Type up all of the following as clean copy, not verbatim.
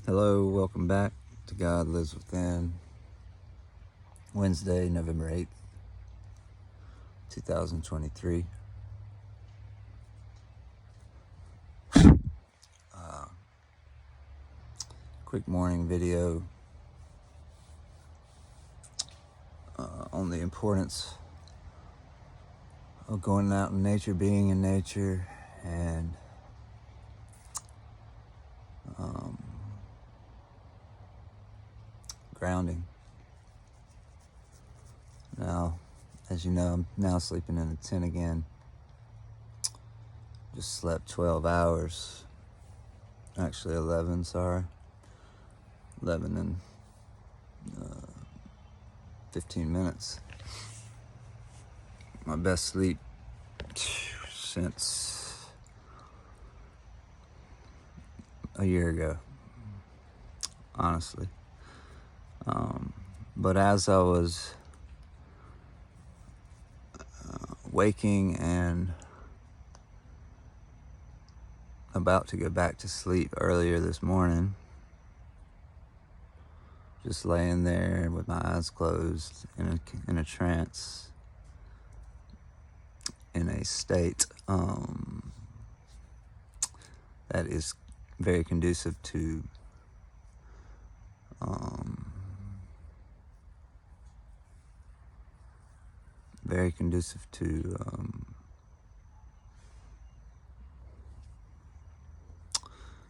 Hello, welcome back to God Lives Within. Wednesday, November 8th, 2023. Quick morning video on the importance of going out in nature, being in nature, and grounding. Now, as you know, I'm now sleeping in a tent again. Just slept 12 hours. Actually 11, sorry. 11 and 15 minutes. My best sleep since a year ago, honestly. But as I was waking and about to go back to sleep earlier this morning, just laying there with my eyes closed in a trance, in a state that is very conducive to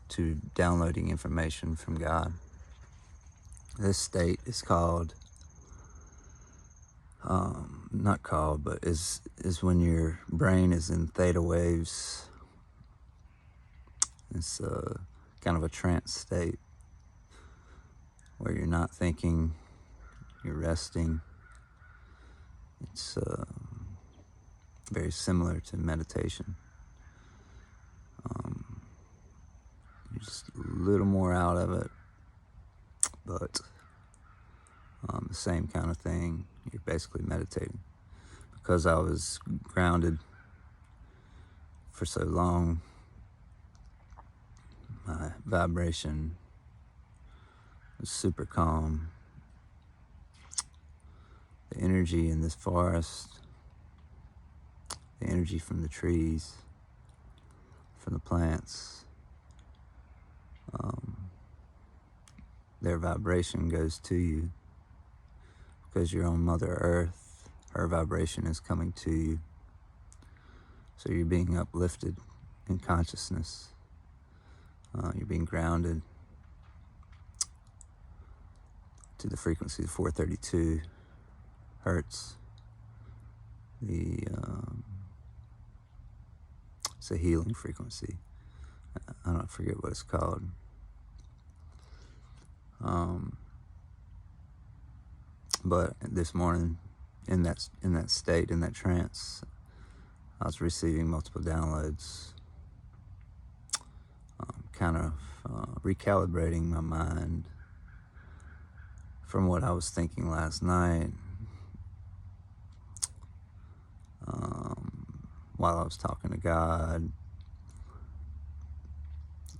to downloading information from God. This state is called, not called, but is when your brain is in theta waves. It's kind of a trance state where you're not thinking, you're resting. It's very similar to meditation. You're just a little more out of it, but the same kind of thing. You're basically meditating. Because I was grounded for so long, my vibration was super calm. The energy in this forest, the energy from the trees, from the plants, their vibration goes to you because you're on Mother Earth. Her vibration is coming to you. So you're being uplifted in consciousness. You're being grounded to the frequency of 432 hertz. It's a healing frequency. I don't forget what it's called. But this morning, in that state, in that trance, I was receiving multiple downloads, kind of recalibrating my mind from what I was thinking last night, while I was talking to God,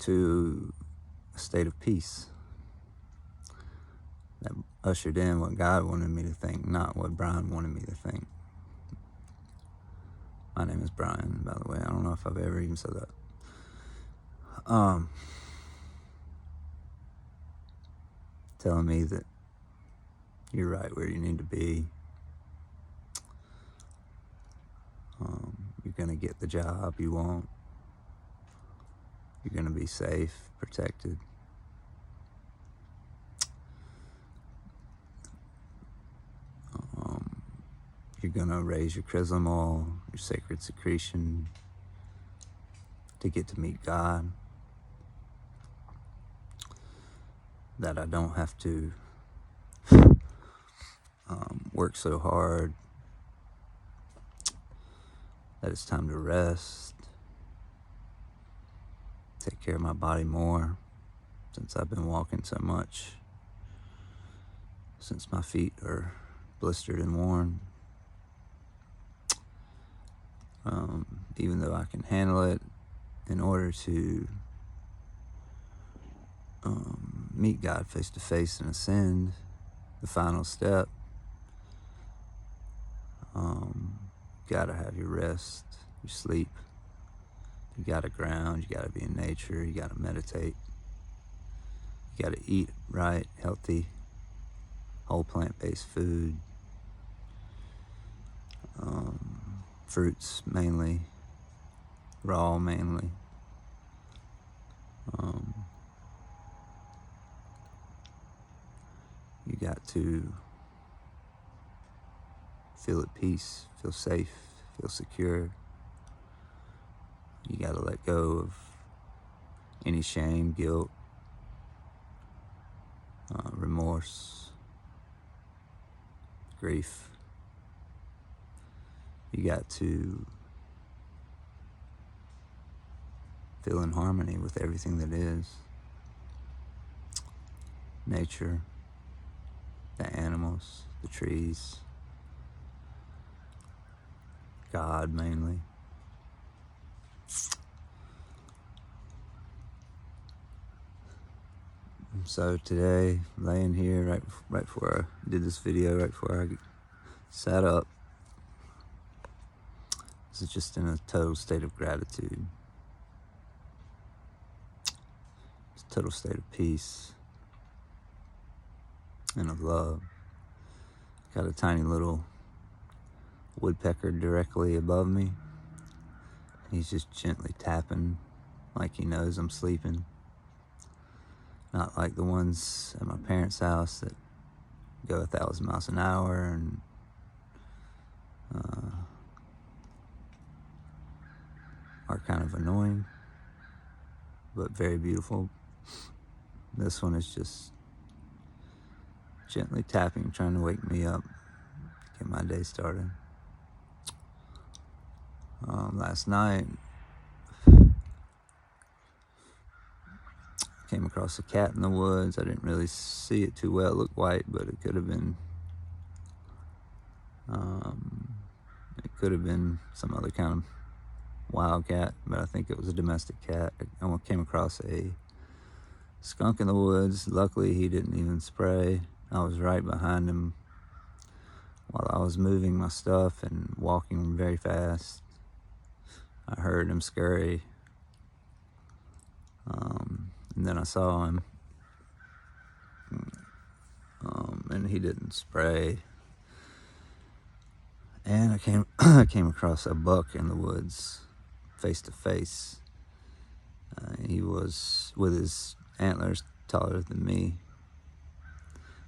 to a state of peace that ushered in what God wanted me to think, not what Brian wanted me to think. My name is Brian, by the way. I don't know if I've ever even said that. Telling me that you're right where you need to be. You're going to get the job you want. You're going to be safe, protected. You're going to raise your chrismal, your sacred secretion, to get to meet God. That I don't have to work so hard. That it's time to rest. Take care of my body more, since I've been walking so much. Since my feet are blistered and worn. Even though I can handle it, in order to meet God face to face and ascend, the final step, gotta have your rest, your sleep. You gotta ground, you gotta be in nature, you gotta meditate. You gotta eat right, healthy, whole plant-based food. Fruits mainly, raw mainly. You got to feel at peace, feel safe, feel secure. You gotta let go of any shame, guilt, remorse, grief. You got to feel in harmony with everything that is. Nature, the animals, the trees, God mainly. So today, laying here right before I did this video, right before I sat up, I was just in a total state of gratitude. It's a total state of peace and of love. Got a tiny little woodpecker directly above me. He's just gently tapping like he knows I'm sleeping. Not like the ones at my parents' house that go 1,000 miles an hour and are kind of annoying, but very beautiful. This one is just gently tapping, trying to wake me up, get my day started. Last night, came across a cat in the woods. I didn't really see it too well. It looked white, but it could have been some other kind of wild cat, but I think it was a domestic cat. I came across a skunk in the woods. Luckily, he didn't even spray. I was right behind him while I was moving my stuff and walking very fast. I heard him scurry, and then I saw him, and he didn't spray. And I came across a buck in the woods, face to face. He was with his antlers taller than me.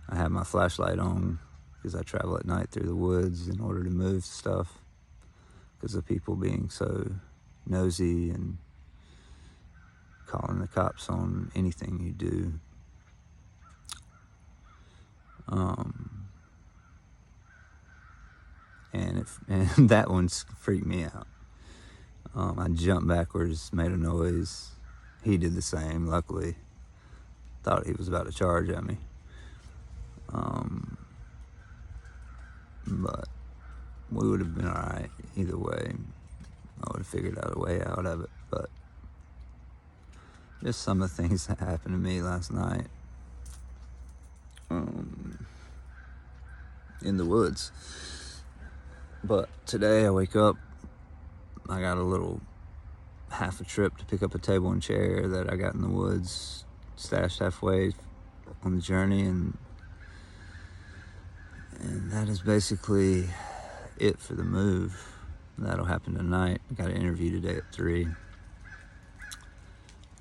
I had my flashlight on because I travel at night through the woods in order to move stuff because of people being so nosy and calling the cops on anything you do. And that one's freaked me out. I jumped backwards, made a noise. He did the same, luckily. Thought he was about to charge at me. But we would have been alright either way. I would have figured out a way out of it. But just some of the things that happened to me last night in the woods. But today I wake up, I got a little half a trip to pick up a table and chair that I got in the woods, stashed halfway on the journey, and that is basically it for the move. That'll happen tonight. I got an interview today at 3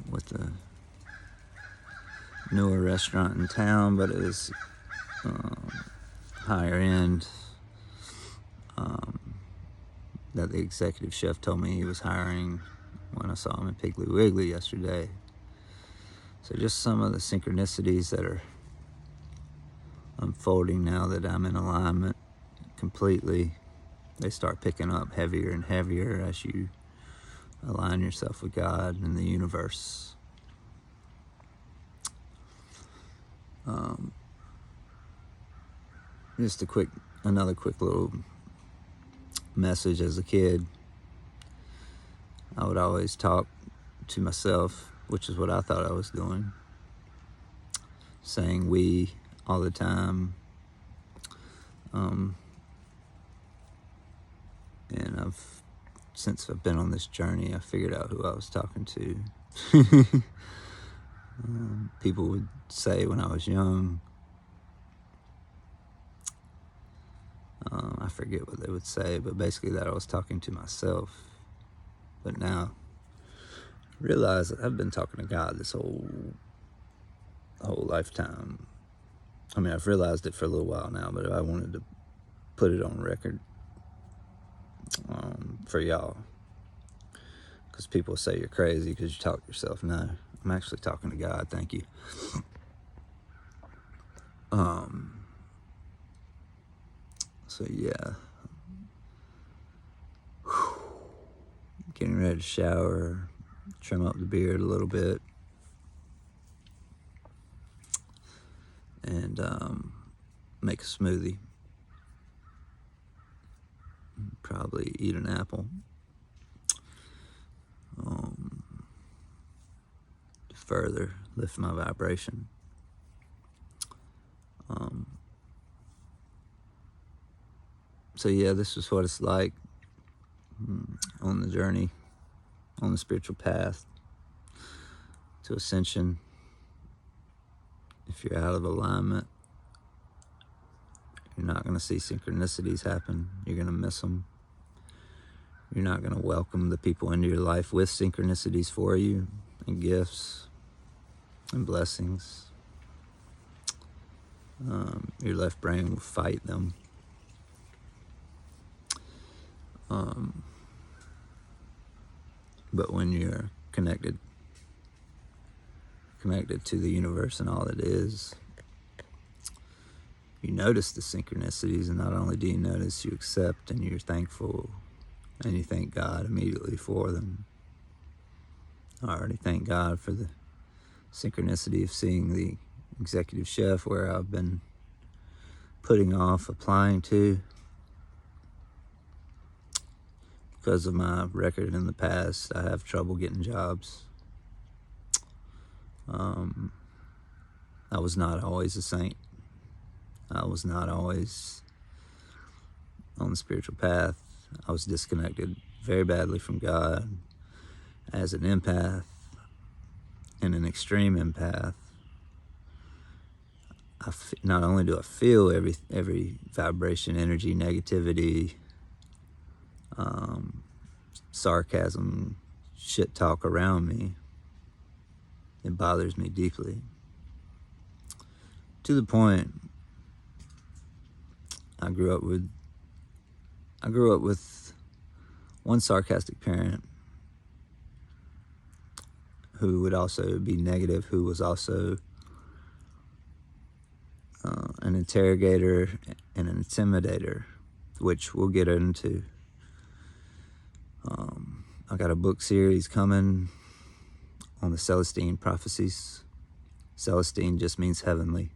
with a newer restaurant in town, but it is higher end. That the executive chef told me he was hiring when I saw him in Piggly Wiggly yesterday. So just some of the synchronicities that are unfolding now that I'm in alignment completely. They start picking up heavier and heavier as you align yourself with God and the universe. Just another quick little message. As a kid, I would always talk to myself, which is what I thought I was doing. saying we all the time. And since I've been on this journey, I figured out who I was talking to. People would say when I was young, I forget what they would say, but basically that I was talking to myself. But now I realize that I've been talking to God this whole lifetime. I mean, I've realized it for a little while now, but I wanted to put it on record for y'all, because people say you're crazy because you talk to yourself. No, I'm actually talking to God. Thank you. So yeah, getting ready to shower, trim up the beard a little bit, and make a smoothie. Probably eat an apple. To further lift my vibration. So yeah, this is what it's like on the journey, on the spiritual path to ascension. If you're out of alignment, you're not going to see synchronicities happen. You're going to miss them. You're not going to welcome the people into your life with synchronicities for you, and gifts and blessings. Your left brain will fight them. But when you're connected to the universe and all it is, you notice the synchronicities, and not only do you notice, you accept, and you're thankful, and you thank God immediately for them. I already thank God for the synchronicity of seeing the executive chef where I've been putting off applying to because of my record in the past. I have trouble getting jobs. I was not always a saint. I was not always on the spiritual path. I was disconnected very badly from God as an empath, and an extreme empath. Not only do I feel every vibration, energy, negativity, sarcasm, shit talk around me, it bothers me deeply. To the point, I grew up with one sarcastic parent who would also be negative, who was also an interrogator and an intimidator, which we'll get into. I got a book series coming on the Celestine prophecies. Celestine just means heavenly.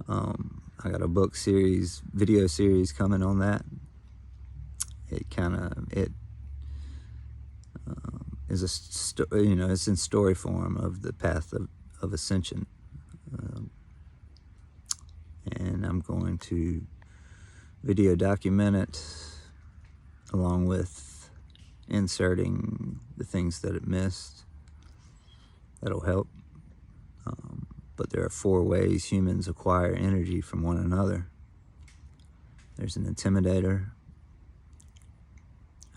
I got a book series, video series coming on that. It is it's in story form of the path of ascension. And I'm going to video document it along with inserting the things that it missed. That'll help. But there are 4 ways humans acquire energy from one another. There's an intimidator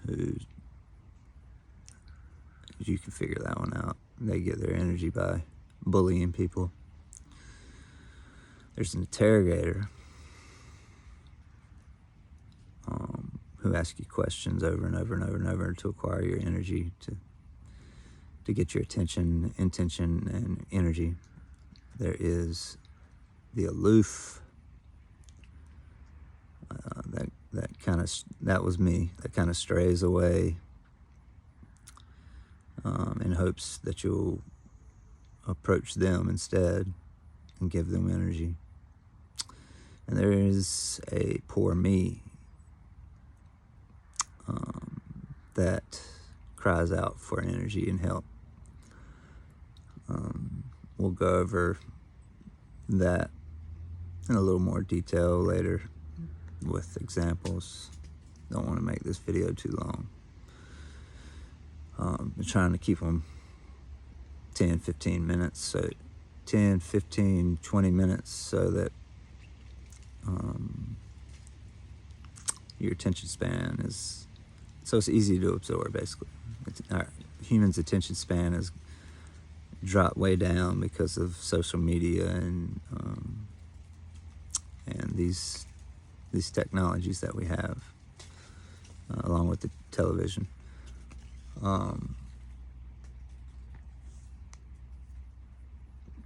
who, you can figure that one out. They get their energy by bullying people. There's an interrogator who asks you questions over and over and over and over to acquire your energy, to get your attention, intention, and energy. There is the aloof. That was me. That kind of strays away in hopes that you'll approach them instead and give them energy. And there is a poor me that cries out for energy and help. We'll go over that in a little more detail later with examples. Don't want to make this video too long. I'm trying to keep them 10, 15 minutes, so 10, 15, 20 minutes, so that your attention span is, so it's easy to absorb, basically. Our humans' attention span has dropped way down because of social media and these technologies that we have, along with the television.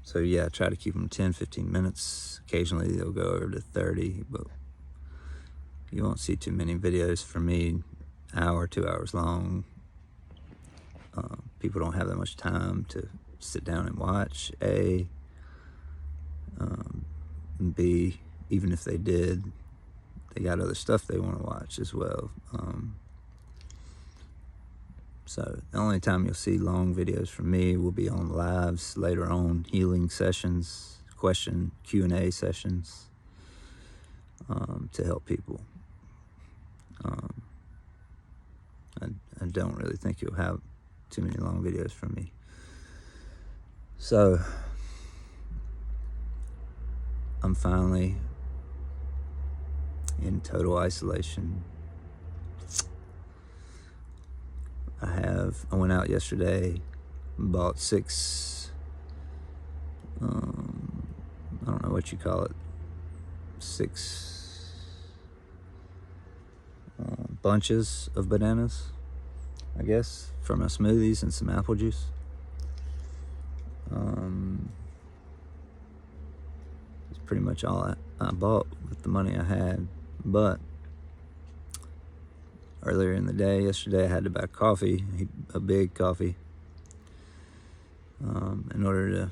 So yeah, I try to keep them 10, 15 minutes. Occasionally they'll go over to 30, but you won't see too many videos from me, hour, 2 hours long. People don't have that much time to sit down and watch, A. And B, even if they did, they got other stuff they want to watch as well. So the only time you'll see long videos from me will be on lives later on, healing sessions, Q&A sessions, to help people. I don't really think you'll have too many long videos from me. So I'm finally in total isolation. I went out yesterday, bought 6, I don't know what you call it, 6 bunches of bananas, I guess, for my smoothies and some apple juice. It's pretty much all I bought with the money I had. But earlier in the day, yesterday, I had to buy coffee, a big coffee, in order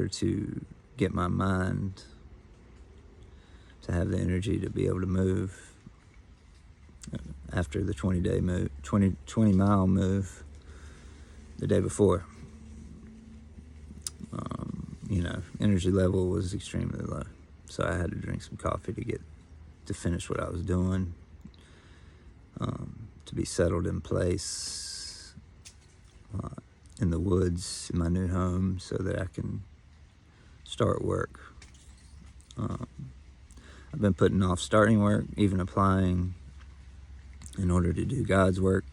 to get my mind to have the energy to be able to move after the 20-mile move the day before. Energy level was extremely low, so I had to drink some coffee to finish what I was doing, to be settled in place in the woods in my new home, so that I can start work. I've been putting off starting work, even applying in order to do God's work,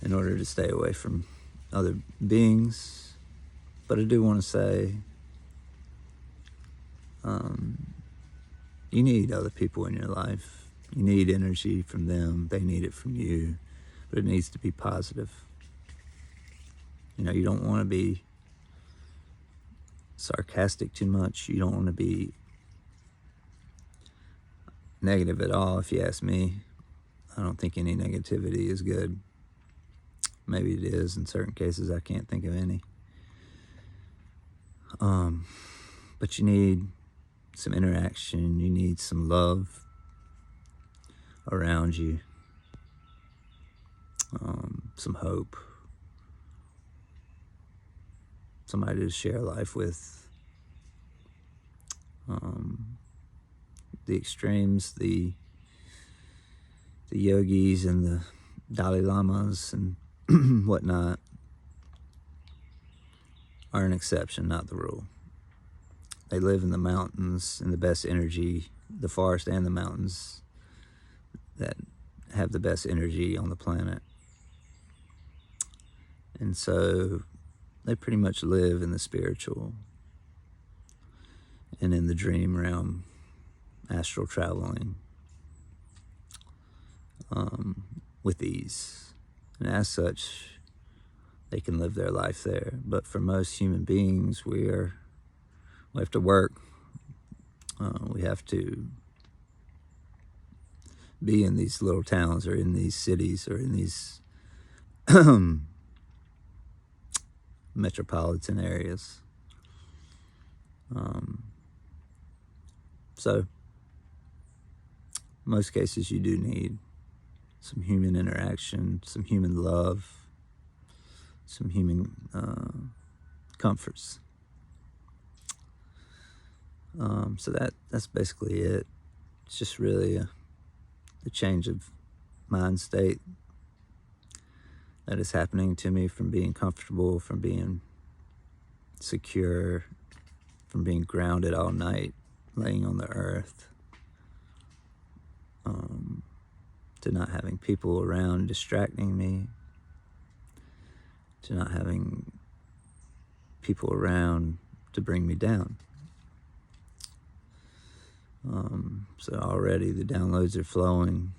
in order to stay away from other beings. But I do want to say, you need other people in your life. You need energy from them. They need it from you. But it needs to be positive. You don't want to be sarcastic too much. You don't want to be negative at all, if you ask me. I don't think any negativity is good. Maybe it is in certain cases. I can't think of any. But you need some interaction. You need some love around you. Some hope. Somebody to share life with. The extremes, the yogis and the Dalai Lamas and whatnot are an exception, not the rule. They live in the mountains, in the best energy, the forest and the mountains that have the best energy on the planet. And so they pretty much live in the spiritual and in the dream realm, astral traveling, with ease. And as such, they can live their life there. But for most human beings, we have to work. We have to be in these little towns or in these cities or in these metropolitan areas. So, in most cases, you do need some human interaction, some human love, some human comforts. So that's basically it. It's just really a change of mind state that is happening to me, from being comfortable, from being secure, from being grounded all night, laying on the earth, to not having people around distracting me, to not having people around to bring me down. So already the downloads are flowing.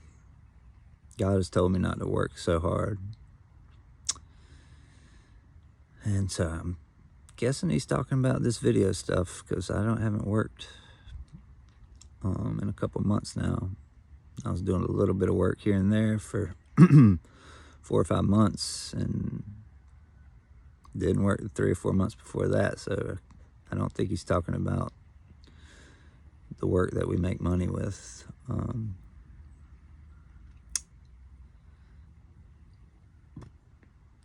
God has told me not to work so hard. And so I'm guessing he's talking about this video stuff, because I haven't worked in a couple months now. I was doing a little bit of work here and there for 4 or 5 months, and didn't work 3 or 4 months before that. So I don't think he's talking about the work that we make money with.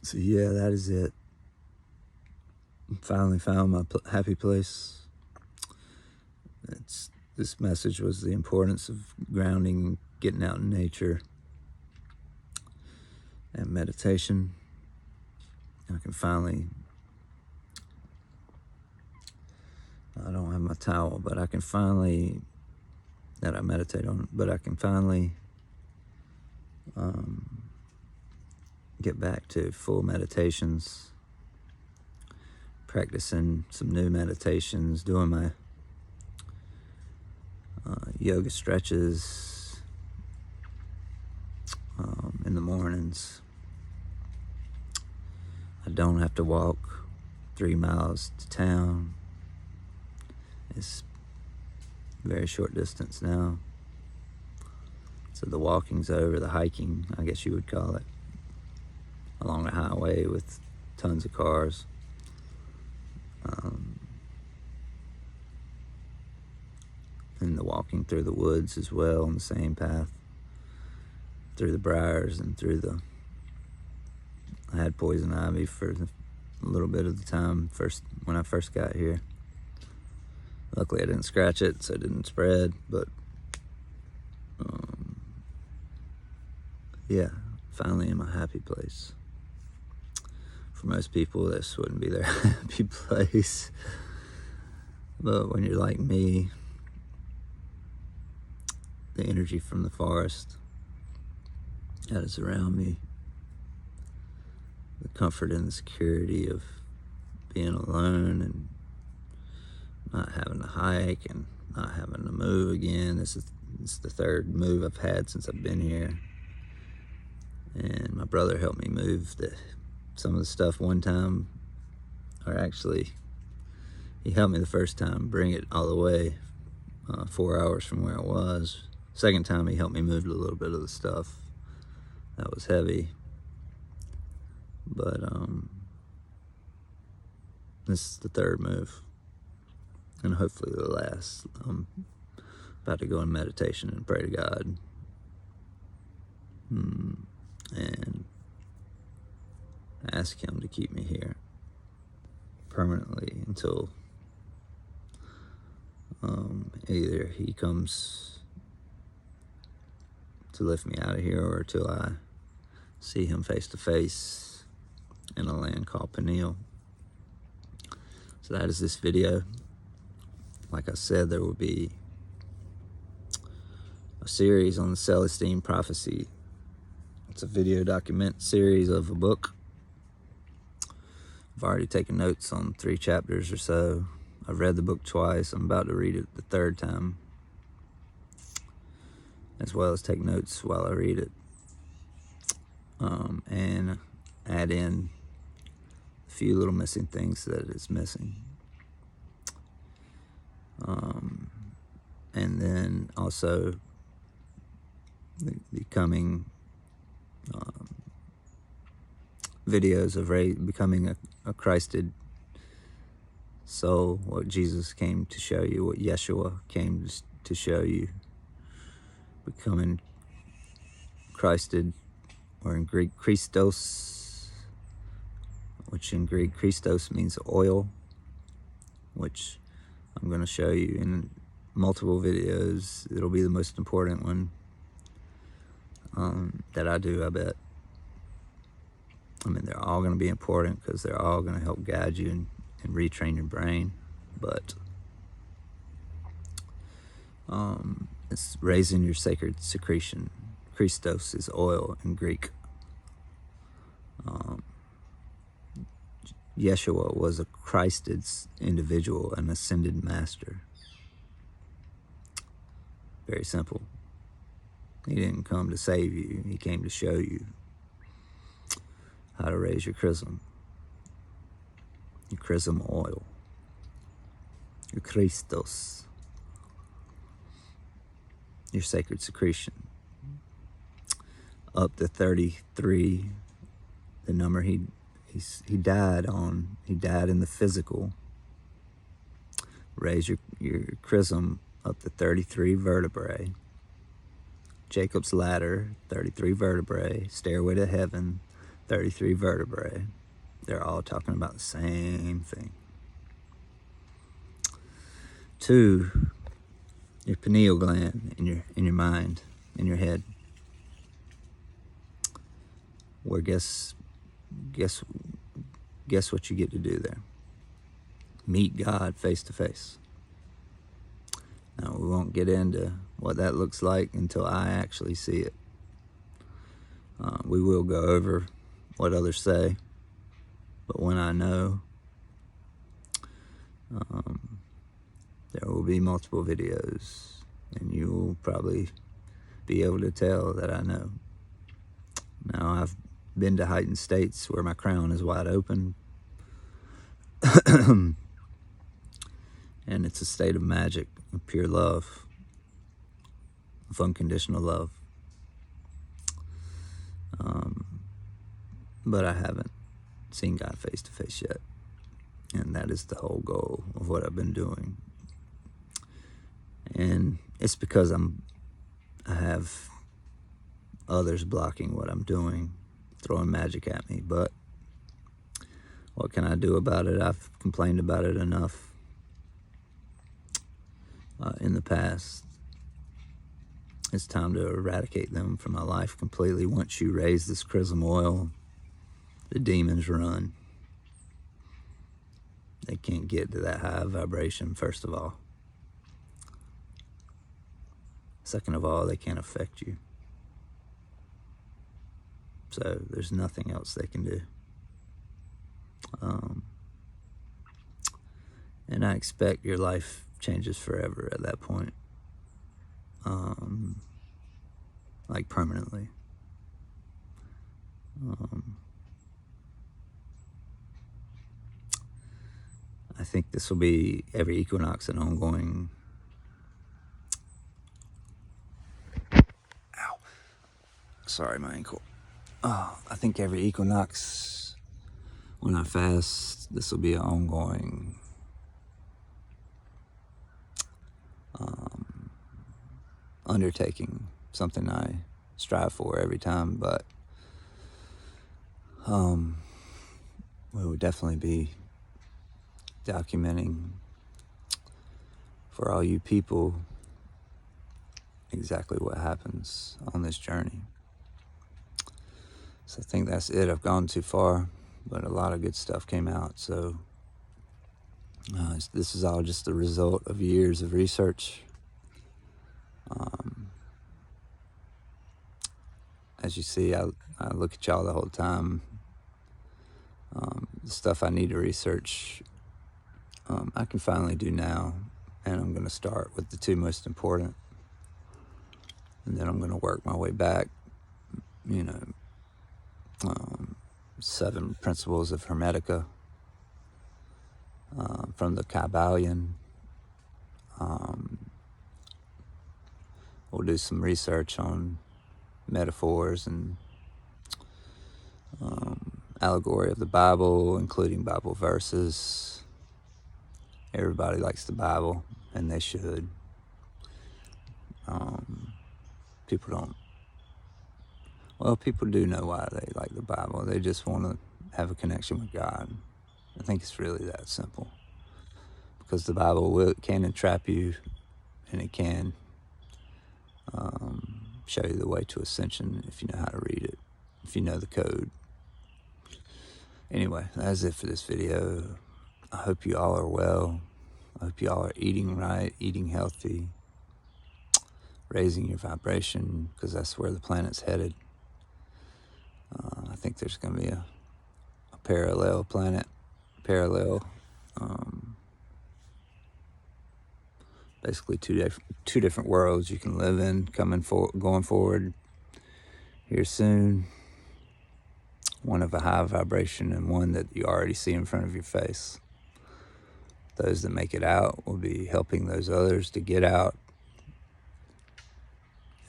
So yeah, that is it. Finally found my happy place. This message was the importance of grounding, getting out in nature, and meditation. I can finally, I don't have my towel, but I can finally, that I meditate on, but I can finally get back to full meditations, practicing some new meditations, doing my yoga stretches in the mornings. I don't have to walk 3 miles to town. It's a very short distance now. So the walking's over, the hiking, I guess you would call it, along the highway with tons of cars. And the walking through the woods as well, on the same path, through the briars and through I had poison ivy for a little bit of the time when I first got here. Luckily I didn't scratch it, so it didn't spread, but yeah, finally in my happy place. For most people, this wouldn't be their happy place. But when you're like me, the energy from the forest that is around me, the comfort and the security of being alone and not having to hike and not having to move again. This is the 3rd move I've had since I've been here. And my brother helped me move some of the stuff one time, or actually, he helped me the first time bring it all the way 4 hours from where I was. Second time he helped me move a little bit of the stuff that was heavy. But this is the 3rd move, and hopefully the last. I'm about to go in meditation and pray to God, and ask him to keep me here permanently until either he comes to lift me out of here, or till I see him face to face in a land called Peniel. So that is this video. Like I said, there will be a series on the Celestine prophecy. It's a video document series of a book. I've already taken notes on 3 chapters or so. I've read the book twice. I'm about to read it the 3rd time, as well as take notes while I read it, and add in a few little missing things that it's missing. And then also the coming videos of becoming a Christed soul, what Jesus came to show you, what Yeshua came to show you, becoming Christed, or in Greek, Christos, which in Greek, Christos means oil, which I'm going to show you in multiple videos. It'll be the most important one that I do, I bet. I mean, they're all going to be important because they're all going to help guide you and retrain your brain. But it's raising your sacred secretion. Christos is oil in Greek. Yeshua was a Christed individual, an ascended master. Very simple. He didn't come to save you. He came to show you how to raise your chrism oil, your Christos, your sacred secretion. Up to 33, the number he died on. He died in the physical. Raise your chrism up to 33 vertebrae. Jacob's ladder, 33 vertebrae. Stairway to heaven, 33 vertebrae. They're all talking about the same thing. 2, your pineal gland in your mind, in your head. Where guess what you get to do there? Meet God face to face. Now, we won't get into what that looks like until I actually see it. We will go over what others say, but when I know, there will be multiple videos, and you will probably be able to tell that I know. Now, I've been to heightened states where my crown is wide open, and it's a state of magic, of pure love, of unconditional love. But I haven't seen God face to face yet, and that is the whole goal of what I've been doing. And it's because I have others blocking what I'm doing, throwing magic at me. But what can I do about it? I've complained about it enough in the past. It's time to eradicate them from my life completely. Once you raise this chrism oil, the demons run. They can't get to that high vibration, first of all. Second of all, they can't affect you. So there's nothing else they can do. And I expect your life changes forever at that point. Like permanently. I think this will be every equinox an ongoing. Ow. Sorry, my ankle. I think every equinox, when I fast, this will be an ongoing undertaking, something I strive for every time. But we will definitely be documenting for all you people exactly what happens on this journey. So I think that's it. I've gone too far, but a lot of good stuff came out. So this is all just the result of years of research. As you see, I look at y'all the whole time. The stuff I need to research, I can finally do now. And I'm going to start with the 2 most important. And then I'm going to work my way back, 7 principles of Hermetica from the Kabbalion. We'll do some research on metaphors and allegory of the Bible, including Bible verses. Everybody likes the Bible, and they should. People do know why they like the Bible. They just want to have a connection with God. I think it's really that simple, because the Bible can entrap you, and it can show you the way to ascension if you know how to read it, if you know the code. Anyway, that's it for this video. I hope you all are well. I hope you all are eating right, eating healthy, raising your vibration, because that's where the planet's headed. I think there's going to be a parallel planet, basically two different worlds you can live in, going forward here soon. One of a high vibration and one that you already see in front of your face. Those that make it out will be helping those others to get out,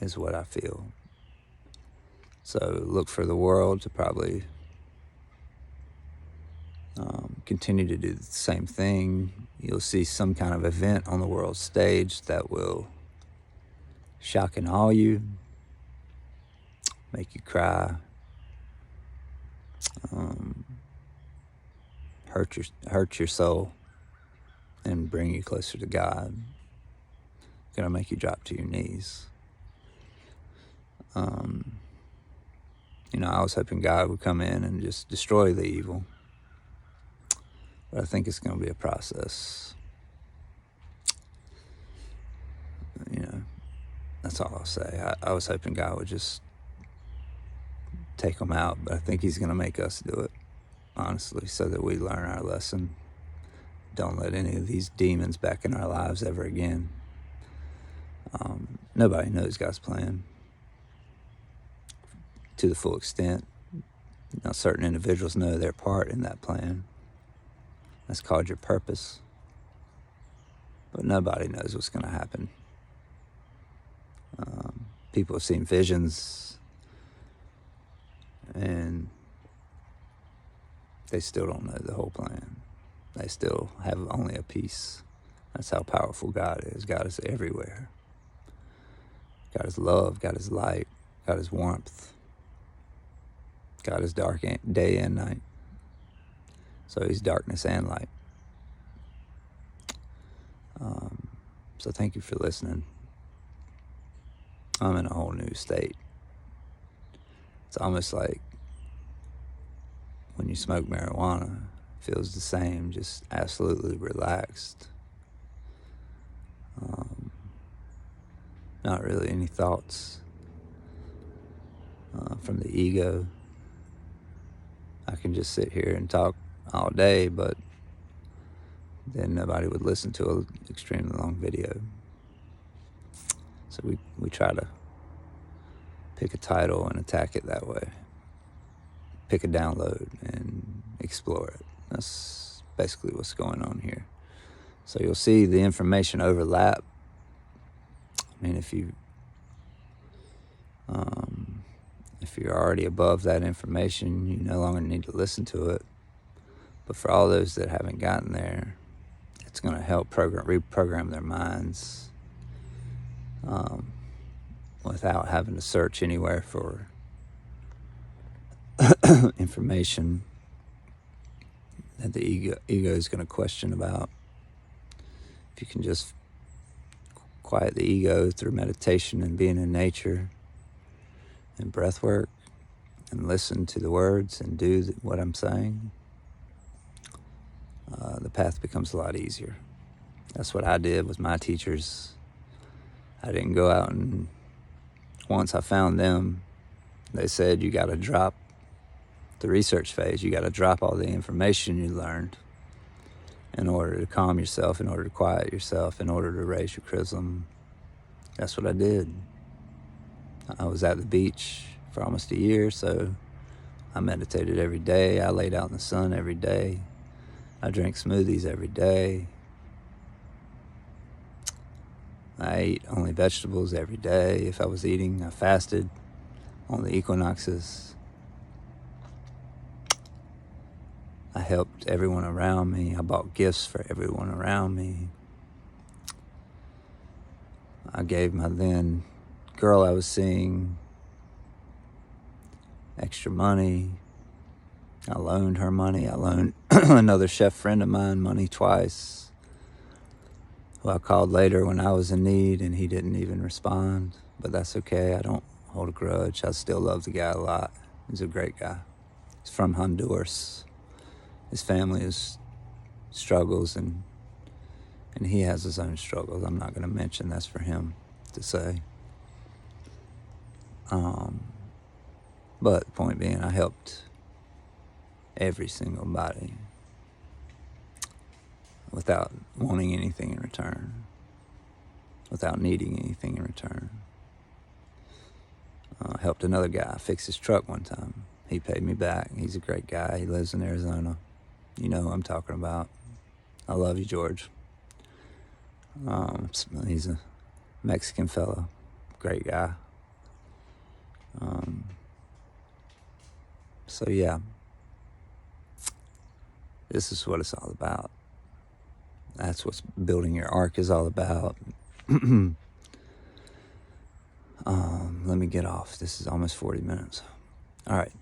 is what I feel. So look for the world to probably continue to do the same thing. You'll see some kind of event on the world stage that will shock and awe you, make you cry, hurt your soul, and bring you closer to God. Gonna make you drop to your knees. I was hoping God would come in and just destroy the evil, but I think it's going to be a process. That's all I'll say. I was hoping God would just take them out, but I think he's going to make us do it, honestly, so that we learn our lesson. Don't let any of these demons back in our lives ever again. Nobody knows God's plan to the full extent. Now, certain individuals know their part in that plan. That's called your purpose. But nobody knows what's going to happen. People have seen visions, and they still don't know the whole plan. They still have only a piece. That's how powerful God is. God is everywhere. God is love. God is light. God is warmth. God is dark day and night. So he's darkness and light. So thank you for listening. I'm in a whole new state. It's almost like when you smoke marijuana, it feels the same, just absolutely relaxed. Not really any thoughts from the ego. I can just sit here and talk all day, but then nobody would listen to an extremely long video. So we try to pick a title and attack it that way. Pick a download and explore it. That's basically what's going on here. So you'll see the information overlap. I mean, if you're already above that information, you no longer need to listen to it. But for all those that haven't gotten there, it's going to help reprogram their minds without having to search anywhere for information that the ego is going to question about. If you can just quiet the ego through meditation and being in nature and breath work and listen to the words and do what I'm saying, the path becomes a lot easier. That's what I did with my teachers. I didn't go out, and once I found them, they said you got to drop the research phase. You got to drop all the information you learned in order to calm yourself, in order to quiet yourself, in order to raise your chrism. That's what I did. I was at the beach for almost a year, so I meditated every day. I laid out in the sun every day. I drank smoothies every day. I ate only vegetables every day. If I was eating, I fasted on the equinoxes. I helped everyone around me. I bought gifts for everyone around me. I gave my then girl I was seeing extra money. I loaned her money. I loaned another chef friend of mine money twice, who I called later when I was in need, and he didn't even respond. But that's okay. I don't hold a grudge. I still love the guy a lot. He's a great guy. He's from Honduras. His family is struggles, and he has his own struggles. I'm not going to mention. That's for him to say. But the point being, I helped every single body without wanting anything in return, without needing anything in return. Helped another guy fix his truck one time. He paid me back. He's a great guy. He lives in Arizona. You know who I'm talking about. I love you, George. He's a Mexican fellow. Great guy. So yeah, this is what it's all about. That's what building your ark is all about. Let me get off. This is almost 40 minutes. All right.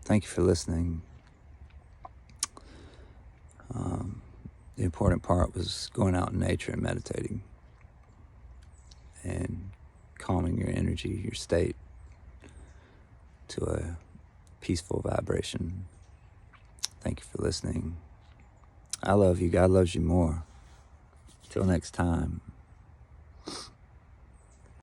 Thank you for listening. The important part was going out in nature and meditating and calming your energy, your state, to a peaceful vibration. Thank you for listening. I love you. God loves you more. Till next time.